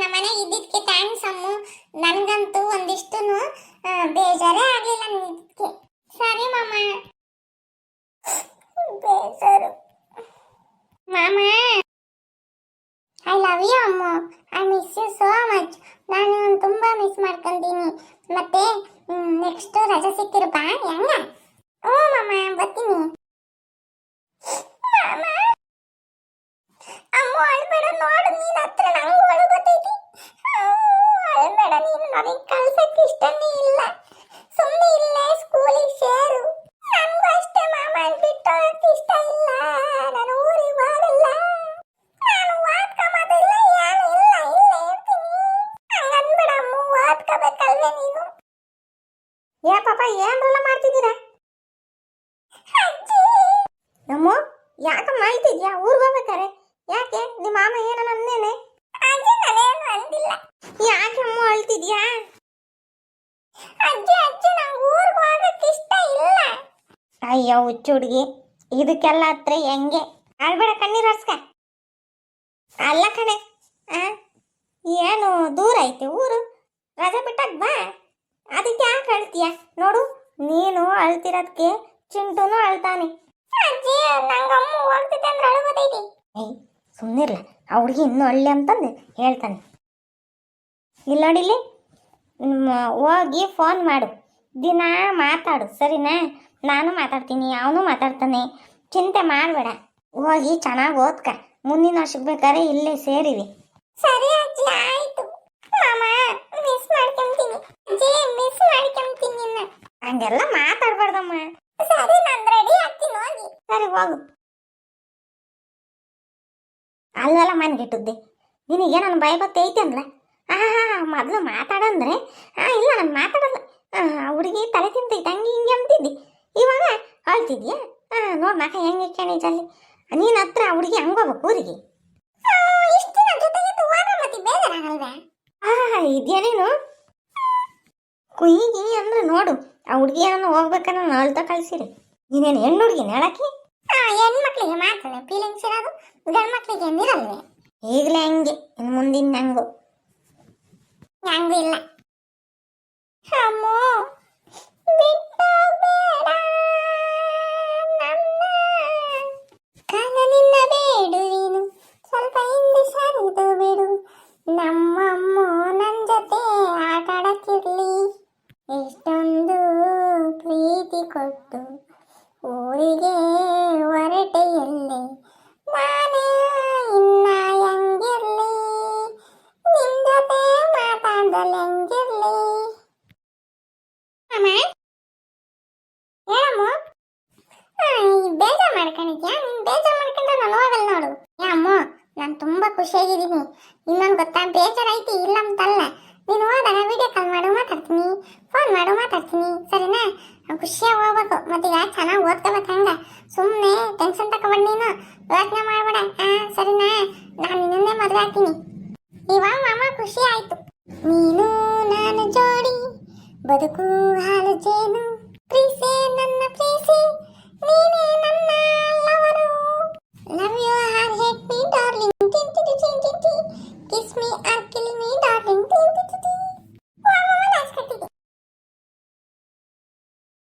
ನಮ್ಮನೆ ಇದ್ದಿದ್ದಕ್ಕೆ ಥ್ಯಾಂಕ್ಸ್ ಅಮ್ಮು. ನನಗಂತೂ ಒಂದಿಷ್ಟು ಬೇಜಾರೇ ಆಗಲಿಲ್ಲ ನಿದ್ದಕ್ಕೆ. ಸರಿ ಮಾಮ. ಬೇಜಾರು ಮಾಮ. I love you Ammu. I miss you so much. ನಾನು ತುಂಬಾ ಮಿಸ್ ಮಾಡ್ಕೊಂತೀನಿ. ಮತ್ತೆ ನೆಕ್ಸ್ಟ್ ರಜೆ ಸಿಕ್ಕಿರಪ್ಪ ಹೆಂಗ? ಓ ಮಾಮ ಬರ್ತೀನಿ. ಮಾಮ ಅಮ್ಮ ಅಳ್ಬೇಡ, ನೋಡು ನೀನ್ ಹತ್ರ ನಂಗೂ ಅಳು ಬರ್ತೈತಿ. ಅಳ್ಬೇಡ, ನೀನು ನನಗೆ ಕಳ್ಸಕ್ಕೆ ಇಷ್ಟನೇ ಇಲ್ಲ. ಸುಮ್ಮನೆ ಇಲ್ಲೇ ಸ್ಕೂಲಿಗೆ ಸೇರು. ನಂಗೂ ಅಷ್ಟೇ ಮಾಮ, ಬಿಟ್ಟು ಇಷ್ಟ ಇಲ್ಲ. ನಾನು ಊರಿಗೆ ಬರಲ್ಲ. ನಾನು ಓದ್ಕೊಂಬದಿಲ್ಲ, ಏನು ಇಲ್ಲ, ಇಲ್ಲೇ ಇರ್ತೀನಿ. ಹಂಗನ್ಬೇಡ ಅಮ್ಮ, ಓದ್ಕೋಬೇಕಲ್ವೇ ನೀನು? ಏ ಪಾಪ, ಏನ್ರೆಲ್ಲ ಮಾಡ್ತಿದ್ದೀರಾ? ಅಮ್ಮ ಯಾಕಮ್ಮ ಅಳ್ತಿದ್ಯಾ? ಊರಿಗೆ ಹೋಗ್ಬೇಕಾರೆ ಯಾಕೆ? ನಿಮ್ಮ ಮಾಮ ಏನೋ ಅಂದೇನೆ? ಯಾಕೆ ಅಮ್ಮ ಅಳ್ತಿದ್ಯಾ? ಅಜ್ಜಿ ಅಜ್ಜಿ, ನಂಗೆ ಊರಿಗೆ ಹೋಗಕ್ಕೆ ಇಷ್ಟ ಇಲ್ಲ. ಅಯ್ಯೋ ಹುಚ್ಚು ಹುಡುಗಿ, ಇದಕ್ಕೆಲ್ಲ ಹತ್ರ ಹೆಂಗೆ? ಅಳ್ಬೇಡ, ಕಣ್ಣೀರು ಹರ್ಸ್ಕ. ಅಲ್ಲ ಕಣೆ, ಏನು ದೂರ ಐತೆ ಊರು? ರಜೆ ಬಿಟ್ಟಾಗ ಬಾ. ಅದಕ್ಕೆ ಯಾಕೆ ಅಳ್ತೀಯ? ನೋಡು, ನೀನು ಅಳ್ತಿರೋದಕ್ಕೆ ಚಿಂಟುನು ಅಳ್ತಾನೆ. ಅಜ್ಜಿ ನಂಗಮ್ಮ ಹೋಗ್ತಿದ್ದೆ ಅಂದ್ರೆ ಅಳಗೋದೈತಿ. ಏಯ್ ಸುಮ್ಮನಿರ್ಲ, ಆ ಹುಡುಗಿ ಇನ್ನೂ ಅಳ್ಳಿ ಅಂತಂದು ಹೇಳ್ತಾನೆ. ಇಲ್ಲ ನೋಡಿಲ್ಲಿ, ಹೋಗಿ ಫೋನ್ ಮಾಡು, ದಿನ ಮಾತಾಡು, ಸರಿನಾ? ನಾನು ಮಾತಾಡ್ತೀನಿ, ಅವನು ಮಾತಾಡ್ತಾನೆ. ಚಿಂತೆ ಮಾಡಬೇಡ. ಹೋಗಿ ಚೆನ್ನಾಗಿ ಓದ್ಕ. ಮುಂದಿನ ವರ್ಷಕ್ಕೆ ಬೇಕಾದ್ರೆ ಇಲ್ಲೇ ಸೇರಿವಿ. ಸರಿ ಅಜ್ಜಿ, ಆಯ್ತು. ಮಾಮ ಮಿಸ್ ಮಾಡ್ಕೊಂತೀನಿ. ಅಜ್ಜಿ ಮಿಸ್ ಮಾಡ್ಕೊಂತೀನಿ ನಿನ್ನ. ಹಂಗೆಲ್ಲ ಮಾತಾಡ್ಬಾರ್ದಮ್ಮ. ಸರಿ, ನಾನು ರೆಡಿ ಆಗ್ತೀನಿ, ಹೋಗಿ. ಸರಿ ಹೋಗು. ಅಲ್ಲೆಲ್ಲ ಮನ್ಗಿಟ್ಟುದ್ದೆ ನಿನಗೆ. ನನ್ನ ಭಯ ಬತ್ತೆ ಐತೆ ಅಂದ್ಲ. ಮೊದಲು ಮಾತಾಡಂದ್ರೆ ಇಲ್ಲ ನಾನು ಮಾತಾಡಲ್ಲ. ಹುಡುಗಿ ತಲೆ ತಿಂತೈತೆ ಹಂಗೆ ಹಿಂಗೆ ಅಂತಿದ್ದಿ, ಇವಾಗ ಅಳ್ತಿದ್ಯಾ? ನೋಡ್ ಮಕ ಹೆಂಗೆ ಕೇಳಿದಲ್ಲಿ. ನೀನು ಹತ್ರ ಹುಡುಗಿ ಹಂಗೋಗ್ಬೇಕು ಊರಿಗೆ. ಇಷ್ಟು ದಿನ ಜೊತೆಗಿದ್ದು ಹೋಗ ಮತ್ತೆ ಬೇಜಾರಾಗಲ್ವಾ? ಇದ್ಯಾನೇನು ಕುಯ್ಯಿ ಅಂದ್ರೆ ನೋಡು, ಆ ಹುಡುಗಿ ಏನೋ ಹೋಗ್ಬೇಕನ್ನ ಅಳ್ತಾ ಕಳ್ಸಿರಿ. ನೀನೇನು ಹೆಣ್ಣು ಹುಡುಗಿ ಹೇಳಕ್ಕೆ? ಹೆಣ್ಮಕ್ಳಿಗೆ ಮಾತ್ರ ಫೀಲಿಂಗ್ಸ್ ಇರೋದು, ಗಂಡು ಮಕ್ಳಿಗೆ ಏನಿರಲ್ವೇ? ಈಗಲೇ ಹಂಗೆ, ಇನ್ನು ಮುಂದಿನ ಹಂಗು ಇಲ್ಲ. ಅಮ್ಮೋ ಬಿಟ್ಟೋಗ್ಬೇಡ ನನ್ನ, ಕಾಲ ನಿನ್ನ ಬೇಡುವಿನು, ಸ್ವಲ್ಪ ಹಿಂದೆ ಸರಿದು ಬಿಡು. ನಮ್ಮಮ್ಮೋ ನನ್ನ ಜೊತೆ ಆಟ ಆಡಕ್ಕಿರ್ಲಿ. ಎಷ್ಟೊಂದು ಪ್ರೀತಿ ಕೊಟ್ಟು ಊರಿಗೆ ಹೊರಟೆಯಲ್ಲೇ, ನಾನೇ ಇನ್ನ ಹೆಂಗಿರ್ಲಿ, ನಿನ್ ಜೊತೆ ಮಾತಾಡಲು ಹೆಂಗಿರ್ಲಿ. ಅಮ್ಮ ಹೇಳಮ್ಮ, ಬೇಜಾರು ಮಾಡ್ಕೊಂಡಿದ್ಯಾ? ನೀನು ಬೇಜಾರು ಮಾಡ್ಕೊಂಡ್ರೆ ನಾನು ಹೋಗಲ್ಲ ನೋಡು. ಅಮ್ಮ ನಾನು ತುಂಬಾ ಖುಷಿಯಾಗಿದ್ದೀನಿ. ಇನ್ನೊಂದು ಗೊತ್ತಾ, ಬೇಜಾರೈತಿ ಇಲ್ಲ ಅಂತಲ್ಲ. ನೀನು ಹೋದಾಗ ವಿಡಿಯೋ ಕಾಲ್ ಮಾಡು ಮಾತಾಡ್ತೀನಿ, ಫೋನ್ ಮಾಡು ಮಾತಾಡ್ತೀನಿ, ಸರಿನಾ? ಖುಷಿಯಾಗಿ ಹೋಗ್ಬೇಕು. ಮತ್ತೀಗ ಚೆನ್ನಾಗಿ ಓದ್ಕೋಬೇಕು. ಹಂಗ ಸುಮ್ಮನೆ ಟೆನ್ಷನ್ ತಗೊಂಡು ನೀನು ಯೋಚನೆ ಮಾಡ್ಬೇಡ, ಸರಿನಾ? ನಾನು ನಿನ್ನೆ ಮದುವೆ ಆಗ್ತೀನಿ. ಇವಾಗ ಮಾಮ ಖುಷಿ ಆಯ್ತು. ನೀನು ನಾನು ಜೋಡಿ, ಬದುಕು ಹಾಲು ಜೇನು, ಪ್ರೀಸೆ ನನ್ನ